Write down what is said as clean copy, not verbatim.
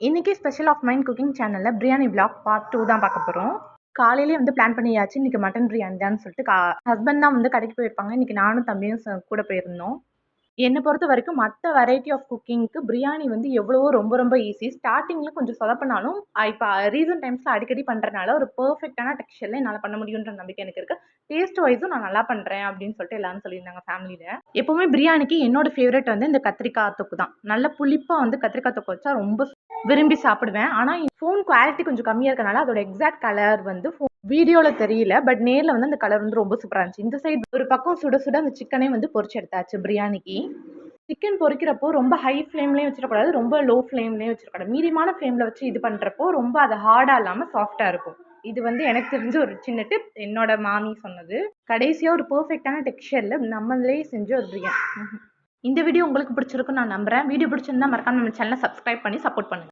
இன்னைக்கு special of mind cooking சேனல்ல biryani vlog part 2 தான் பார்க்க போறோம். காலையிலேயே வந்து பிளான் பண்ணியாச்சு. இன்னைக்கு மட்டன் பிரியாணி தான்னு சொல்லிட்டு ஹஸ்பண்ட் தான் வந்து கடைக்கு போயிருப்பாங்க. இன்னைக்கு நானும் தம்பியும் கூட போயிருந்தோம். என்ன பொறுத்த வரைக்கும் மத்த வெரைட்டி ஆஃப் குக்கிங்க்கு பிரியாணி வந்து எவ்வளவோ ரொம்ப ரொம்ப ஈஸி. ஸ்டார்ட்டிங்ல கொஞ்சம் சொதப்புனாலும், இப்ப ரீசன்ட் டைம்ஸ்ல அடிக்கடி பண்றனால ஒரு பெர்ஃபெக்ட்டான டெக்ஸ்சர்ல என்னால பண்ண முடியுன்ற நம்பிக்கை எனக்கு இருக்கு. டேஸ்ட் வைஸும் நான் நல்லா பண்றேன் அப்படின்னு சொல்லிட்டு எல்லாரும் சொல்லியிருந்தாங்க ஃபேமிலில. எப்பவுமே பிரியாணிக்கு என்னோட ஃபேவரட் வந்து இந்த கத்திரிக்காய் தொக்கு தான். நல்ல புளிப்பா வந்து கத்திரிக்காய் தொக்கு வச்சா ரொம்ப விரும்பி சாப்பிடுவேன். ஆனா ஃபோன் குவாலிட்டி கொஞ்சம் கம்மியா இருக்கனால அதோட எக்ஸாக்ட் கலர் வந்து வீடியோல தெரியல. பட் நேர்ல வந்து அந்த கலர் வந்து ரொம்ப சூப்பரா இருந்துச்சு. இந்த சைடு ஒரு பக்கம் சுட சுட அந்த சிக்கனே வந்து பொரிச்சு எடுத்தாச்சு பிரியாணிக்கு. சிக்கன் பொரிக்கிறப்போ ரொம்ப ஹை ஃப்ளேம்லயும் வச்சிடக்கூடாது, ரொம்ப லோ ஃப்ளேம்லயும் வச்சிடக்கூடாது. மீடியமான ஃப்ளேம்ல வச்சு இது பண்றப்போ ரொம்ப அது ஹார்டா இல்லாம சாஃப்டா இருக்கும். இது வந்து எனக்கு தெரிஞ்ச ஒரு சின்ன டிப். என்னோட மாமி சொன்னது. கடைசியா ஒரு பெர்ஃபெக்ட்டான டெக்ஸ்சர்ல நம்மளே செஞ்ச ஒரு பிரியாணி. இந்த வீடியோ உங்களுக்கு பிடிச்சிருக்குன்னு நான் நம்புறேன். வீடியோ பிடிச்சிருந்தா மறக்காம நம்ம சேனலை சப்ஸ்கிரைப் பண்ணி சப்போர்ட் பண்ணுங்க.